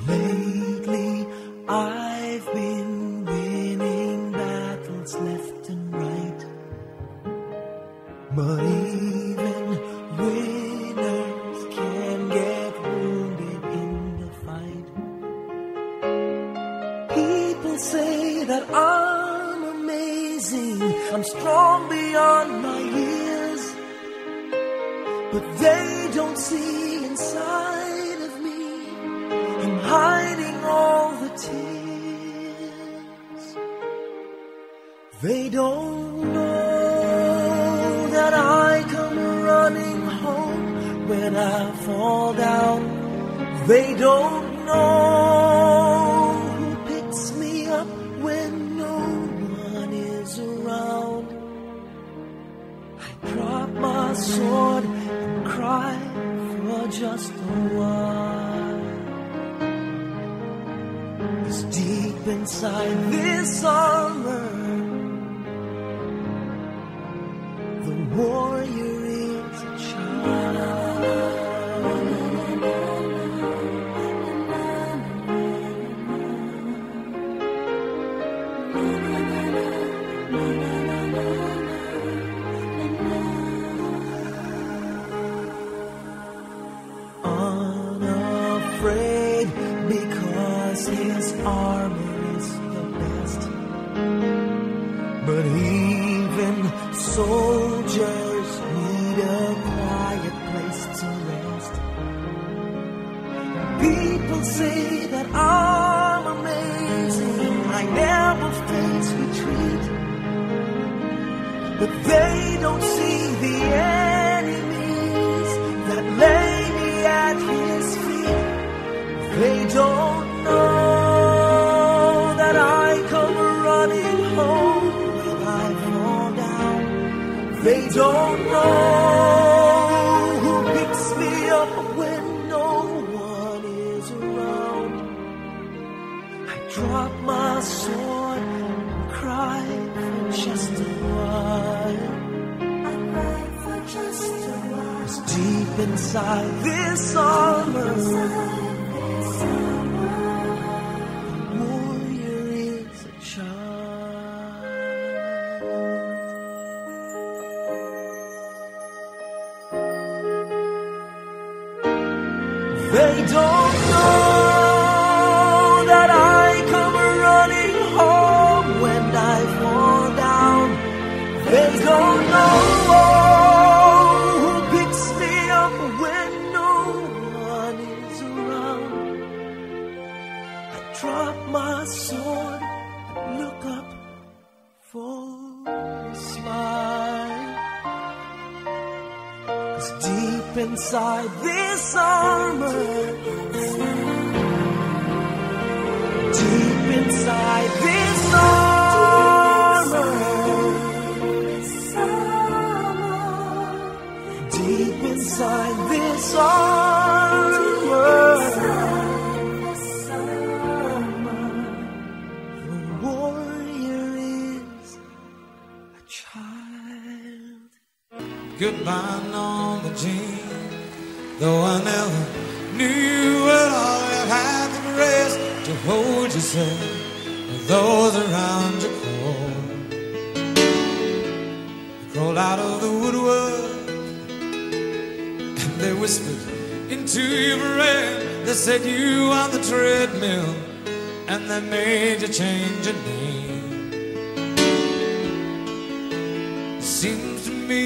Lately, I've been winning battles left and right. But even winners can get wounded in the fight. People say that I'm amazing, I'm strong beyond my years, but they don't see inside of me. I'm hiding all the tears. They don't know that I come running home when I fall down. They don't know who picks me up when no one is around. I drop my sword and cry for just a while. 'Cause deep inside this armor, the warrior is a child. Unafraid because his armor is the best. But even soldiers need a quiet place to rest. People say that I'm amazing, I never face retreat, but they don't see the enemies that lay me at his feet. They don't know that I come running home when I fall down. They don't know who picks me up when no one is around. I drop my sword and cry for just a while. I cry for just a while. 'Cause deep inside this armor, they don't know that I come running home when I fall down. They don't know who picks me up when no one is around. I drop my sword and look up for a smile. 'Cause deep inside this armor, deep inside this armor, deep inside this armor, the warrior is a child. Goodbye, Norma Jean. Though I never knew you at all, I've had the grace to hold yourself and those around you crawl. They crawled out of the woodwork and they whispered into your brain. They said you on the treadmill and they made you change your name. It seems to me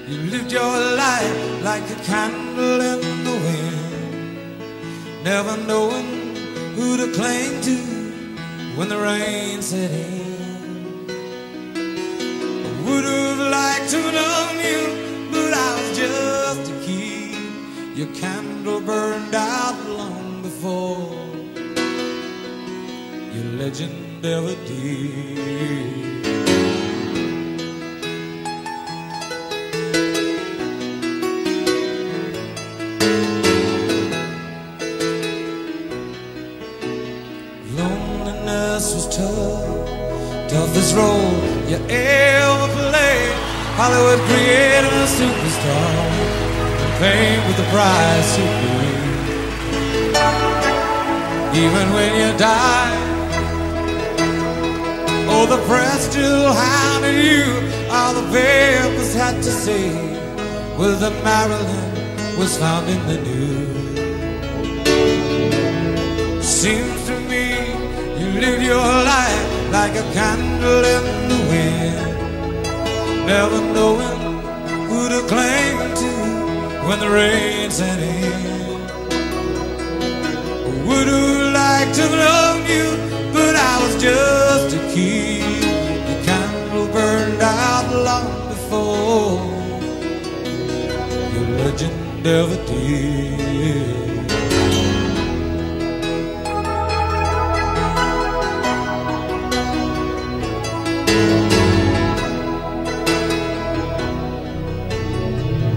you lived your life like a candle in the wind, never knowing who to cling to when the rain set in. I would have liked to have known you, but I was just a kid. Your candle burned out long before your legend ever did. Was toughest role you ever played. Hollywood created a superstar, and fame with the price you paid. even when you die. Oh, the press still hounded you, all the papers had to say was that Marilyn was found in the news. Seems to me you lived your life like a candle in the wind, never knowing who to cling to when the rain set in. Would have liked to love you, but I was just a kid. The candle burned out long before your legend ever did.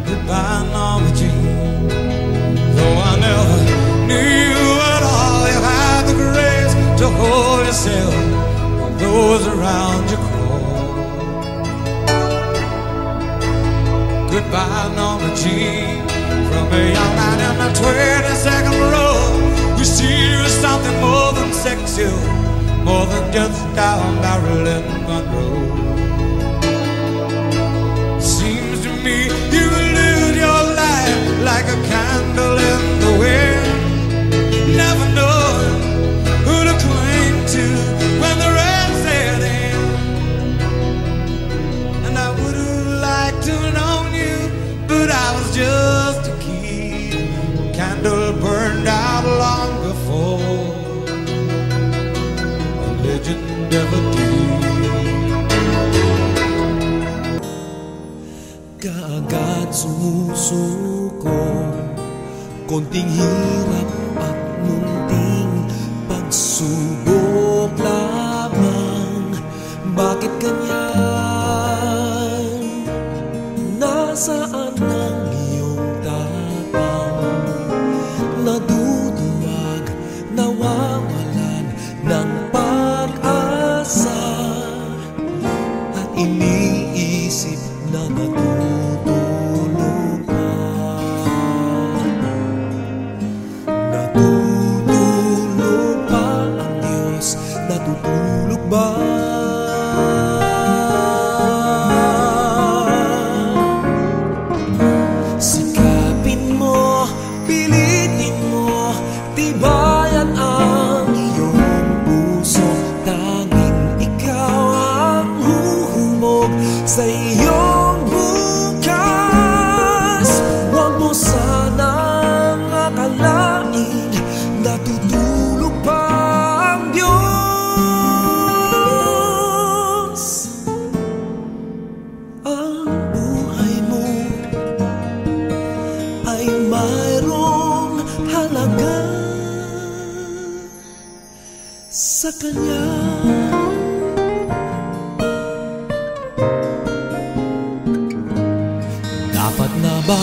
Goodbye, Norma Jean. Though I never knew you at all, you had the grace to hold yourself when those around you crawl. Goodbye, Norma Jean. From a young man in the 22nd row, we see you as something more than sexual, more than just our Marilyn Monroe. Seems to me you lived your life like a candle in the wind, never knowing who to cling to when the rain set in. And I would have liked to have known you, but I was just a kid. Candle burned out long before the legend ever did. Kaagad sumusuko, konting hirap at munting pagsubok lamang. Bakit ganyan? Nasaan ang iyong tapang? Naduduwag, nawawalan ng pag-asa, at iniisip na natutulog pa. Natutulog pa ang Diyos, natutulog ba? Sikapin mo, pilitin mo, tibayan ang iyong puso. Tanging ikaw ang huhumog sa iyong bukas. Huwag mo sanang akalain natutulog pa ang Diyos. Ang buhay mo ay mayroong halaga sa Kanya. Dapat na ba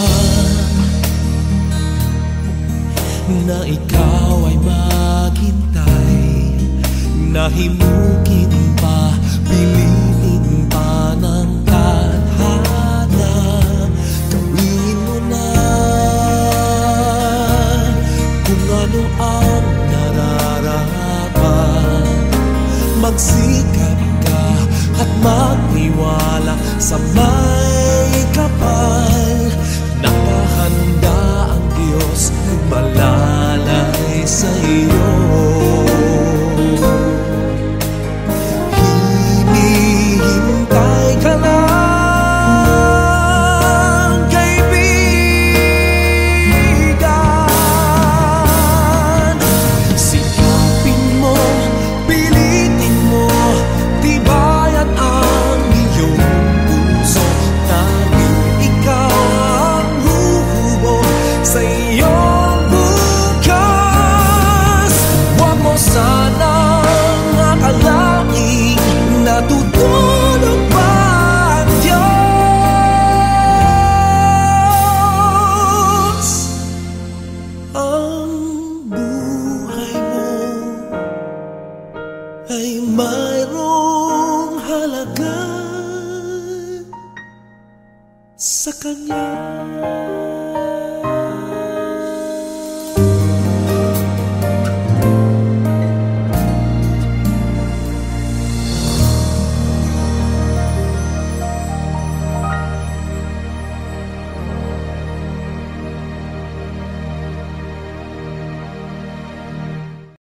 na ikaw ay maghintay, nahimukin pa, pilitin pa ng tadhana? Gawin mo na kung ano ang nararapat. Magsikap ka at magtiwala sa may kapal. Nakahanda ang Diyos, malalay sa iyo.